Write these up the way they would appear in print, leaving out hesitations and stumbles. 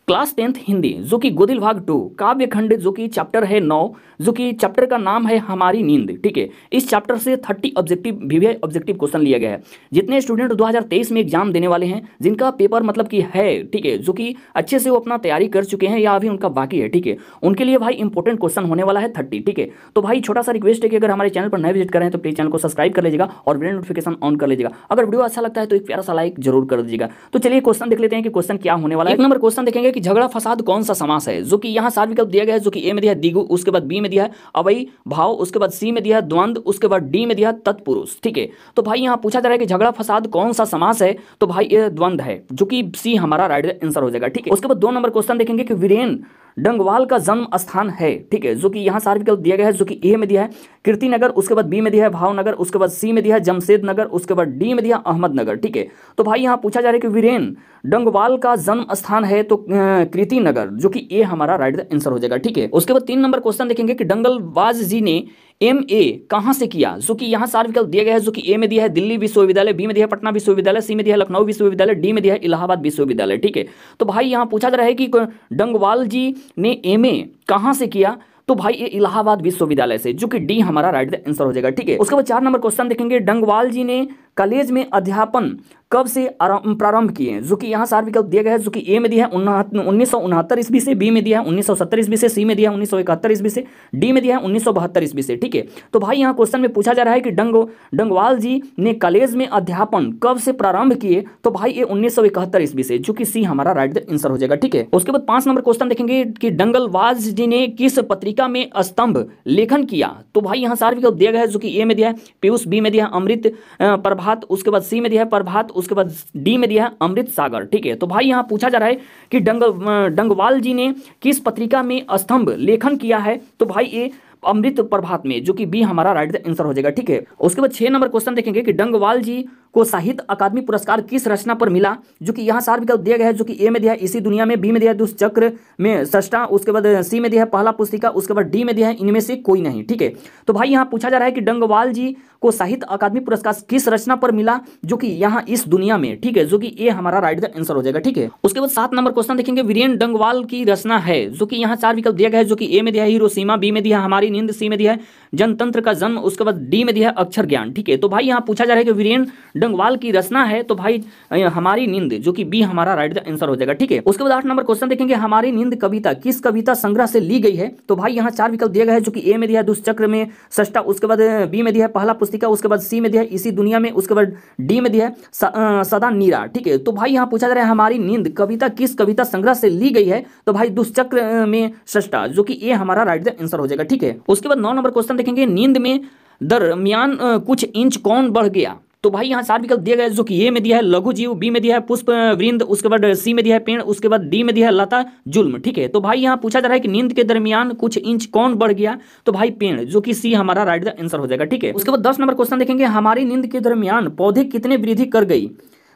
Class 10th Hindi जो कि गोदिल भाग 2 काव्य खंड जो कि चैप्टर है 9 जो कि चैप्टर का नाम है हमारी नींद। ठीक है, इस चैप्टर से 30 ऑब्जेक्टिव वीवीआई ऑब्जेक्टिव क्वेश्चन लिया गया है। जितने स्टूडेंट 2023 में एग्जाम देने वाले हैं, जिनका पेपर मतलब कि है, ठीक है, जो कि अच्छे से वो अपना तैयारी कर चुके हैं या अभी उनका बाकी है, ठीक है, उनके लिए भाई इंपॉर्टेंट क्वेश्चन होने वाला है 30। ठीक है, तो भाई छोटा सा रिक्वेस्ट है कि अगर हमारे चैनल पर नए विजिट करें तो प्लीज चैनल को सब्सक्राइब कर लीजिएगा और बेल नोटिफिकेशन ऑन कर लीजिएगा। अगर वीडियो अच्छा लगता है तो एक प्यारा सा लाइक जरूर कर दीजिएगा। तो चलिए क्वेश्चन देख लेते हैं कि क्वेश्चन क्या होने वाला है। एक नंबर क्वेश्चन देखेंगे कि झगड़ा फसाद कौन सा समास है, जो कि यहाँ सात विकल्प दिया गया है, जो कि ए में दिया है दिगु, उसके बाद बी में दिया है अवयी भाव, उसके बाद सी में दिया है द्वंद्व, उसके बाद डी में दिया है तत्पुरुष। ठीक है, तो भाई यहाँ पूछा जा रहा है कि झगड़ा फसाद कौन सा समास है, तो भाई ये द्वंद्व है, जो कि सी हमारा राइट आंसर हो जाएगा। ठीक है, उसके बाद 2 नंबर क्वेश्चन देखेंगे कि वीरेन डंगवाल का जन्म स्थान है। ठीक है, जो कि यहाँ सारे विकल्प दिया गया है, जो कि ए में दिया है कीर्तिनगर, उसके बाद बी में दिया है भावनगर, उसके बाद सी में दिया है जमशेद नगर, उसके बाद डी में दिया अहमदनगर। ठीक है, तो भाई यहाँ पूछा जा रहा है कि वीरेन डंगवाल का जन्म स्थान है तो कीर्तिनगर, जो कि ए हमारा राइट आंसर हो जाएगा। ठीक है, उसके बाद 3 नंबर क्वेश्चन देखेंगे कि डंगलबाज जी ने MA कहां से किया, जो कि यहाँ सारे विकल्प दिए गए हैं, जो कि ए में दिया है दिल्ली विश्वविद्यालय, बी में दिया है पटना विश्वविद्यालय, सी में दिया है लखनऊ विश्वविद्यालय, डी में दिया है इलाहाबाद विश्वविद्यालय। ठीक है, तो भाई यहाँ पूछा जा रहा है कि डंगवाल जी ने MA कहां से किया, तो भाई ये इलाहाबाद विश्वविद्यालय से, जो कि डी हमारा राइट आंसर हो जाएगा। ठीक है, उसके बाद 4 नंबर क्वेश्चन देखेंगे डंगवाल जी ने कॉलेज में अध्यापन कब से प्रारंभ किए, जो कि यहाँ सारे विकल्प दिए गए हैं, जो कि ए में दिया है 1969 ईस्वी से, बी में दिया है 1970 ईस्वी से, सी में दिया है 1971 ईस्वी से, डी में दिया है 1972 ईस्वी से। ठीक है, तो भाई यहाँ क्वेश्चन में पूछा जा रहा है कि डंगवाल जी ने कॉलेज में अध्यापन कब से प्रारंभ किए, तो भाई ये 1971 ईस्वी से, जो कि सी हमारा राइट आंसर हो जाएगा। ठीक है, उसके बाद 5 नंबर क्वेश्चन देखेंगे कि डंगलबाज जी ने किस पत्रिका में स्तंभ लेखन किया, तो भाई यहाँ सारे विकल्प दिया गया है, जो कि ए में दिया है पीयूष, बी में दिया है अमृत प्रभात, उसके बाद सी में दिया है प्रभात, उसके बाद डी में दिया है अमृत सागर। ठीक है, तो भाई यहाँ पूछा जा रहा है कि डंगवाल जी ने किस पत्रिका में स्तंभ लेखन किया है, तो भाई ये अमृत प्रभात में, जो कि बी हमारा राइट आंसर हो जाएगा। ठीक है, उसके बाद 6 नंबर क्वेश्चन देखेंगे कि डंगवाल जी को साहित्य अकादमी पुरस्कार किस रचना पर मिला, जो कि यहाँ सारे विकल्प दिया गया है, जो कि ए में दिया है इसी दुनिया में, बी में दिया है दुष्चक्र में सष्टा, उसके बाद सी में दिया है पहला पुस्तिका, उसके बाद डी में दिया है इनमें से कोई नहीं। ठीक है, तो भाई यहाँ पूछा जा रहा है कि डंगवाल जी को साहित्य अकादमी पुरस्कार किस रचना पर मिला, जो कि यहाँ इस दुनिया में। ठीक है, जो कि ए हमारा राइट आंसर हो जाएगा। ठीक है, उसके बाद 7 नंबर क्वेश्चन देखेंगे वीरेन डंगवाल की रचना है, जो कि यहाँ 4 विकल्प दिया गया है, जो कि ए में दिया है हिरोशिमा, बी में दिया है हमारी नींद, सी में दिया है जनतंत्र का जन्म, उसके बाद डी में दिया है अक्षर ज्ञान। ठीक है, तो भाई यहाँ पूछा जा रहा है कि वीरेन डंगवाल की रचना है, तो भाई हमारी नींद, जो कि बी हमारा राइट आंसर हो जाएगा। ठीक है, उसके बाद 8 नंबर क्वेश्चन देखेंगे हमारी नींद कविता किस कविता संग्रह से ली गई है, तो भाई यहाँ 4 विकल्प दिया गया है, जो कि ए में दिया है दुष्चक्र में सष्टा, उसके बाद बी में दिया है पहला पुस्तिका, उसके बाद सी में दिया है इसी दुनिया में, उसके बाद डी में दिया है सदा नीरा। ठीक है, तो भाई यहाँ पूछा जा रहा है हमारी नींद कविता किस कविता संग्रह से ली गई है, तो भाई दुष्चक्र में सष्टा, जो कि ए हमारा राइट आंसर हो जाएगा। ठीक है, उसके बाद 9 नंबर क्वेश्चन देखेंगे नींद में दरमियान कुछ इंच कौन बढ़ गया, तो भाई यहाँ 4 विकल्प दिया गया है, जो कि ए में दिया है लघु जीव, बी में दिया है पुष्प वृंद, उसके बाद सी में दिया है पेड़, उसके बाद डी में दिया है लता जुल्म। ठीक है, तो भाई यहाँ पूछा जा रहा है कि नींद के दरमियान कुछ इंच कौन बढ़ गया, तो भाई पेड़, जो कि सी हमारा राइट आंसर हो जाएगा। ठीक है, उसके बाद 10 नंबर क्वेश्चन देखेंगे हमारी नींद के दरमियान पौधे कितने वृद्धि कर गई,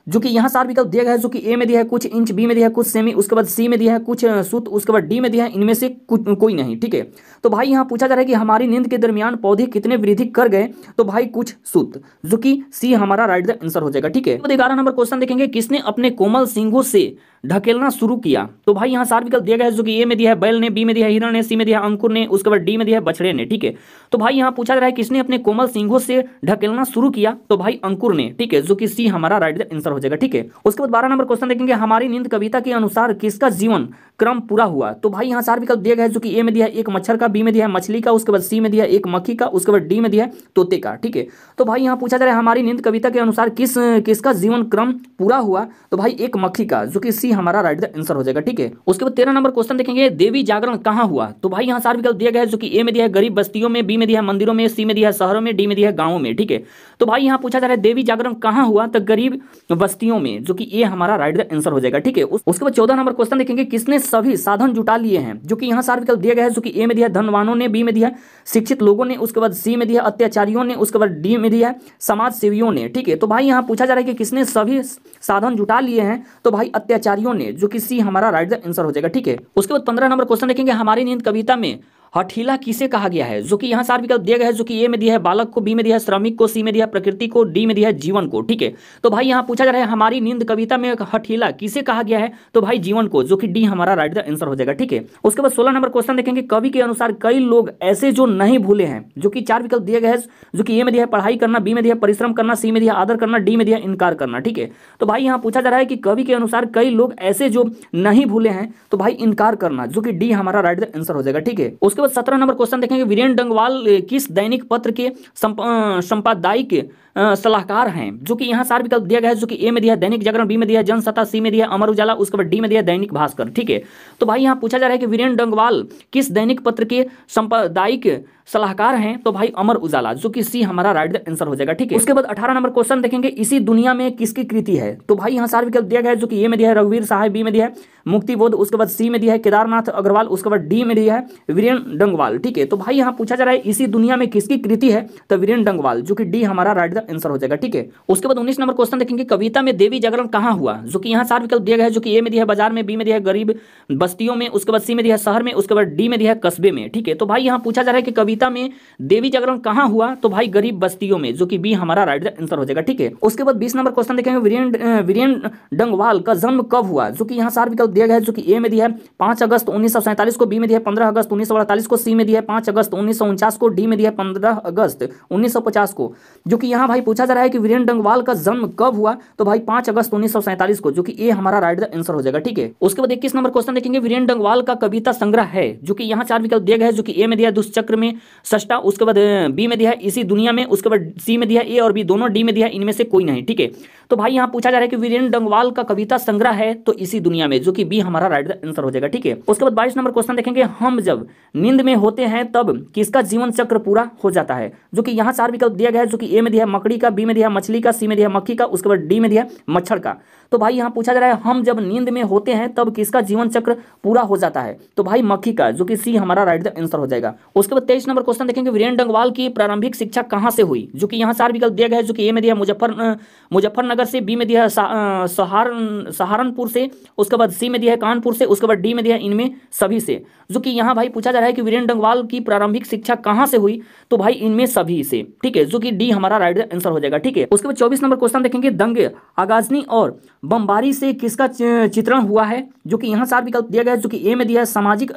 जो कि यहाँ 4 विकल्प दिया गया है, जो कि ए में दिया है कुछ इंच, बी में दिया है कुछ सेमी, उसके बाद सी में दिया है कुछ सूत, उसके बाद डी में दिया है इनमें से कोई नहीं। ठीक है, तो भाई यहाँ पूछा जा रहा है कि हमारी नींद के दरमियान पौधे कितने वृद्धि कर गए, तो भाई कुछ सूत, जो कि सी हमारा राइट आंसर हो जाएगा। ठीक है, तो 11 नंबर क्वेश्चन देखेंगे किसने अपने कोमल सींगों से ढकेलना शुरू किया, तो भाई यहाँ 4 विकल्प दिया गया है, जो कि ए में दिया है बैल ने, बी में दिया है हिरण ने, सी में दिया है अंकुर ने, उसके बाद डी में दिया है बछड़े ने। ठीक है, तो भाई यहाँ पूछा जा रहा है किसने अपने कोमल सींगों से ढकेलना शुरू किया, तो भाई अंकुर ने। ठीक है, जो कि सी हमारा राइट आंसर हो जाएगा। ठीक है, उसके बाद 12 नंबर क्वेश्चन देखेंगे हमारी नींद कविता के अनुसार किसका जीवन क्रम पूरा हुआ, तो भाई यहाँ 4 विकल्प दिया गया है, जो कि ए में दिया है एक मच्छर का, बी में दिया है मछली का, उसके बाद सी में दिया है एक मक्खी का, उसके बाद डी में दिया है तोते का। ठीक है, तो भाई यहाँ पूछा जा रहा है हमारी नींद कविता के अनुसार किसका जीवन क्रम पूरा हुआ, तो भाई एक मक्खी का, जो कि सी हमारा राइट आंसर हो जाएगा। ठीक है, उसके बाद 13 नंबर क्वेश्चन देखेंगे देवी जागरण कहाँ हुआ, तो भाई यहाँ 4 विकल्प दिया गया है, जो कि ए में दिया है गरीब बस्तियों में, बी में दिया है मंदिरों में, सी में दिया है शहरों में, डी में दिया है गाँवों में। ठीक है, तो भाई यहाँ पूछा जा रहा है देवी जागरण कहाँ हुआ, तो गरीब बस्तियों में, जो कि ए हमारा राइट आंसर हो जाएगा। ठीक है, उसके बाद 14 नंबर क्वेश्चन देखेंगे किसने सभी साधन जुटा लिए हैं, जो कि यहाँ 4 विकल्प दिया गया है, जो कि ए में दिया धनवानों ने, बी में दिया शिक्षित लोगों ने, उसके बाद सी में दिया अत्याचारियों ने, उसके बाद डी में दिया समाज सेवियों ने। ठीक है, तो भाई यहाँ पूछा जा रहा है कि किसने सभी साधन जुटा लिए हैं, तो भाई अत्याचारियों ने, जो कि सी हमारा राइट आंसर हो जाएगा। ठीक है, उसके बाद 15 नंबर क्वेश्चन देखेंगे हमारी नींद कविता में हठीला किसे कहा गया है? जो कि यहाँ चार विकल्प दिया गया है, जो कि ए में दिया है बालक को, बी में दिया है श्रमिक को, सी में दिया है प्रकृति को, डी में दिया है जीवन को। ठीक है, तो भाई यहाँ पूछा जा रहा है हमारी नींद कविता में हठीला किसे कहा गया है? तो भाई जीवन को, जो कि डी हमारा राइट द आंसर हो जाएगा। ठीक है, उसके बाद 16 नंबर क्वेश्चन देखेंगे। कवि के अनुसार कई लोग ऐसे जो नहीं भूले हैं, जो कि चार विकल्प दिए गए हैं, जो कि ए में दिया है पढ़ाई करना, बी में दिया है परिश्रम करना, सी में दिया है आदर करना, डी में दिया है इनकार करना। ठीक है, तो भाई यहाँ पूछा जा रहा है कि कवि के अनुसार कई लोग ऐसे जो नहीं भूले हैं, तो भाई इनकार करना, जो कि डी हमारा राइट द आंसर हो जाएगा। ठीक है, उसके बाद 17 नंबर क्वेश्चन देखेंगे। वीरेंद्र डंगवाल किस दैनिक पत्र के संपादकीय सलाहकार हैं? जो कि यहाँ चार विकल्प दिया गया है, जो कि ए में दिया है दैनिक जागरण, बी में दिया है जनसत्ता, सी में दिया है अमर उजाला, उसके बाद डी में दिया है दैनिक भास्कर। ठीक है, तो भाई यहाँ पूछा जा रहा है कि वीरेंद्र डंगवाल किस दैनिक पत्र के संपादकीय सलाहकार हैं? तो भाई अमर उजाला, जो कि सी हमारा राइट द आंसर हो जाएगा। ठीक है, उसके बाद 18 नंबर क्वेश्चन देखेंगे। इसी दुनिया में किसकी कृति है? तो भाई यहाँ चार विकल्प दिया गया है, जो कि ए में दिया है रघुवीर सहाय, बी में दिया है मुक्तिबोध, उसके बाद सी में दिया है केदारनाथ अग्रवाल, उसके बाद डी में दिया है वीरेंद्र डंगवाल। ठीक है, तो भाई यहाँ पूछा जा रहा है इसी दुनिया में किसकी कृति है? तो वीरेंद्र डंगवाल, जो कि डी हमारा राइट द आंसर हो जाएगा। ठीक है, उसके बाद 19 नंबर क्वेश्चन देखेंगे। कविता में देवी जागरण कहाँ हुआ? जो कि यहाँ चार विकल्प दिया गया है, जो कि ए में दिया है बाजार में, बी में दिया है गरीब बस्तियों में, उसके बाद सी में दिया है शहर में, उसके बाद डी में दिया है कस्बे में। ठीक है, तो भाई यहाँ पूछा जा रहा है कि कविता में देवी जागरण कहाँ हुआ? तो भाई गरीब बस्तियों में, जो कि बी हमारा राइट द आंसर हो जाएगा। ठीक है, उसके बाद 20 नंबर क्वेश्चन देखेंगे। वीरेंद्र डंगवाल का जन्म कब हुआ? जो कि यहाँ चार विकल्प दिया गया है, जो कि ए में दिया है 5 अगस्त 1947 को, बी में दिया है 15 अगस्त 1948 को, सी में दिया है 5 अगस्त 1949 को, डी में दिया है 15 अगस्त 1950 को। जो कि यहाँ भाई पूछा जा रहा है कि वीरेंद्र डंगवाल का जन्म कब हुआ? तो भाई 5 अगस्त 1947 को, जो कि ए हमारा राइट द आंसर हो जाएगा। ठीक है, उसके बाद 21 नंबर क्वेश्चन देखेंगे। वीरेंद्र डंगवाल का कविता संग्रह है, जो कि यहाँ चार विकल्प दिया गया है, जो कि ए में दिया है दुष्चक्र में सष्टा, उसके बाद बी में दिया है इसी दुनिया में, उसके बाद सी में दिया है ए और बी दोनों, डी में दिया है इनमें से कोई नहीं। ठीक है, तो भाई यहाँ पूछा जा रहा है कि वीरेंद्र डंगवाल का कविता संग्रह है तो इसी दुनिया में, जो कि बी हमारा राइट द आंसर हो जाएगा। ठीक है, उसके बाद 22 नंबर क्वेश्चन देखेंगे। हम जब नींद में होते हैं तब किसका जीवन चक्र पूरा हो जाता है? जो कि यहाँ चार विकल्प दिया गया है, जो कि ए में दिया है मकड़ी का, बी में दिया है मछली का, सी में दिया है मक्खी का, उसके बाद डी में दिया है मच्छर का। तो भाई यहाँ पूछा जा रहा है हम जब नींद में होते हैं तब किसका जीवन चक्र पूरा हो जाता है? तो भाई मक्खी का, जो कि सी हमारा राइट द आंसर हो जाएगा। उसके बाद 23 नंबर क्वेश्चन देखेंगे। वीरेंद्र डंगवाल की प्रारंभिक शिक्षा कहाँ से हुई? जो कि यहाँ चार विकल्प दिया गया है, जो कि ए में दिया मुजफ्फरनगर से, बी में दिया है सहारनपुर से, उसके बाद सी में दिया है कानपुर से, उसके बाद डी में दिया है इनमें सभी से। जो कि यहाँ भाई पूछा जा रहा है कि वीरेंद्र डंगवाल की प्रारंभिक शिक्षा कहाँ से हुई? तो भाई इनमें सभी से। ठीक है, जो कि डी हमारा राइट आंसर हो जाएगा। ठीक है, उसके बाद 24 नंबर क्वेश्चन देखेंगे। दंगे आगाजनी और बमबारी से किसका चित्रण हुआ है? जो कि यहाँ चार विकल्प दिया गया है, जो कि ए में दिया है सामाजिक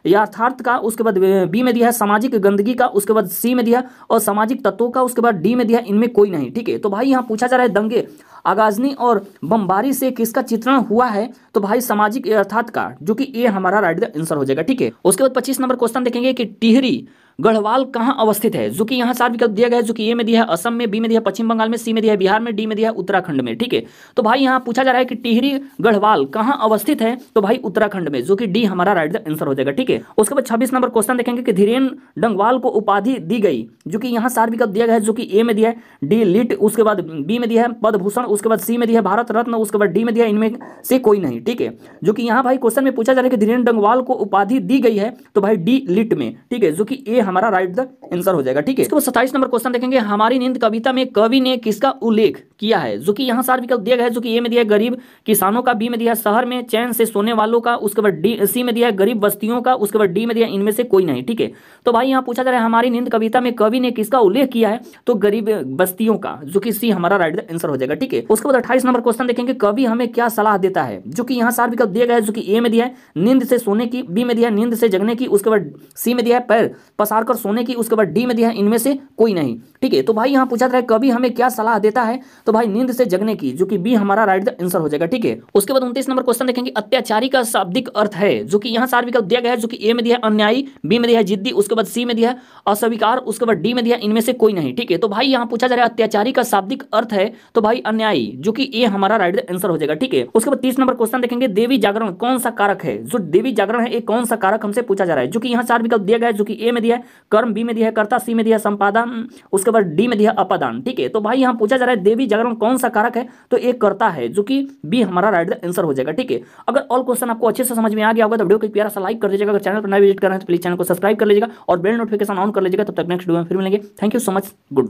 यथार्थ का, उसके बाद बी में दिया है सामाजिक गंदगी का, उसके बाद सी में दिया और सामाजिक तत्वों का, उसके बाद डी में दिया इनमें कोई नहीं। ठीक है, तो भाई यहाँ पूछा जा रहा है दंगे आगाजनी और बमबारी से किसका चित्रण हुआ है? तो भाई सामाजिक यथार्थ का, जो कि ए हमारा राइट द आंसर हो जाएगा। ठीक है, उसके बाद 25 नंबर क्वेश्चन देखेंगे कि टिहरी गढ़वाल कहाँ अवस्थित है? जो कि यहाँ चार विकल्प दिया गया है, जो कि ए में दिया है असम में, बी में दिया है पश्चिम बंगाल में, सी में दिया है बिहार में, डी में दिया है उत्तराखंड में। ठीक है, तो भाई यहाँ पूछा जा रहा है कि टिहरी गढ़वाल कहाँ अवस्थित है? तो भाई उत्तराखंड में, जो कि डी हमारा राइट द आंसर हो जाएगा। ठीक है, उसके बाद 26 नंबर क्वेश्चन देखेंगे कि धीरेन्द्र डंगवाल को उपाधि दी गई। जो कि यहाँ चार विकल्प दिया गया है, जो कि ए में दिया है डी लिट, उसके बाद बी में दिया है पद्मभूषण, उसके बाद सी में दिया है भारत रत्न, उसके बाद डी में दिया इनमें से कोई नहीं। ठीक है, जो कि यहाँ भाई क्वेश्चन में पूछा जा रहा है कि धीरेन्द्र डंगवाल को उपाधि दी गई है, तो भाई डी लिट में। ठीक है, जो कि ए हमारा राइट द आंसर हो जाएगा। ठीक है, इसके बाद 27 नंबर क्वेश्चन देखेंगे। हमारी नींद कविता में कवि ने किसका उल्लेख किया है? जो कि यहाँ चार विकल्प दिया गया है, जो कि ए में दिया है गरीब किसानों का, बी में दिया है शहर में चैन से सोने वालों का, उसके बाद डी सी में दिया है गरीब बस्तियों का, उसके बाद डी में दिया इनमें से कोई नहीं। ठीक है, तो भाई यहाँ पूछा जा रहा है हमारी नींद कविता में कवि ने किसका उल्लेख किया है? तो गरीब बस्तियों का, जो कि सी हमारा राइट द आंसर हो जाएगा। ठीक है, उसके बाद 28 नंबर क्वेश्चन देखेंगे। कवि हमें क्या सलाह देता है? जो कि यहाँ चार विकल्प दिया गया है, जो कि ए में दिया है नींद से सोने की, बी में दिया है नींद से जगने की, उसके बाद सी में दिया है पैर पसार कर सोने की, उसके बाद डी में दिया है इनमें से कोई नहीं। ठीक है, तो भाई यहाँ पूछा जा रहा है कवि हमें क्या सलाह देता है? तो भाई नींद से जगने की, जो कि बी हमारा राइट द आंसर हो जाएगा। ठीक है, उसके बाद 29 नंबर क्वेश्चन देखेंगे। अत्याचारी का शाब्दिक अर्थ है? जो कि यहाँ चार विकल्प दिया गया है, जो कि ए में दिया है अन्यायी, बी में दिया है जिद्दी, उसके बाद सी में दिया है अस्वीकार, उसके बाद डी में दिया इनमें से कोई नहीं। ठीक है, तो भाई यहाँ पूछा जा रहा है अत्याचारी का शाब्दिक अर्थ है, तो भाई अन्यायी, जो कि ए हमारा राइट द आंसर हो जाएगा। ठीक है, उसके बाद 30 नंबर क्वेश्चन देखेंगे। देवी जागरण कौन सा कारक है? जो देवी जागरण है, एक कौन सा कारक हमसे पूछा जा रहा है? जो कि यहाँ चार विकल्प दिया गया है, जो कि ए में दिया है कर्म, बी में दिया है कर्ता, सी में दिया संपादन, उसके बाद डी में दिया अपादान। ठीक है, तो भाई यहाँ पूछा जा रहा है देवी जागरण कौन सा कारक है? तो एक करता है, जो कि बी हमारा राइट द आंसर हो जाएगा। ठीक है, अगर ऑल क्वेश्चन आपको अच्छे से समझ में आ गया होगा तो वीडियो को प्यारा सा लाइक कर दीजिएगा। अगर चैनल पर नया विजिट कर रहे हैं तो प्लीज चैनल को सब्सक्राइब कर लीजिएगा और बेल नोटिफिकेशन ऑन कर लीजिएगा। तब तक नेक्स्ट वीडियो में फिर मिलेंगे। Thank you so much. Good.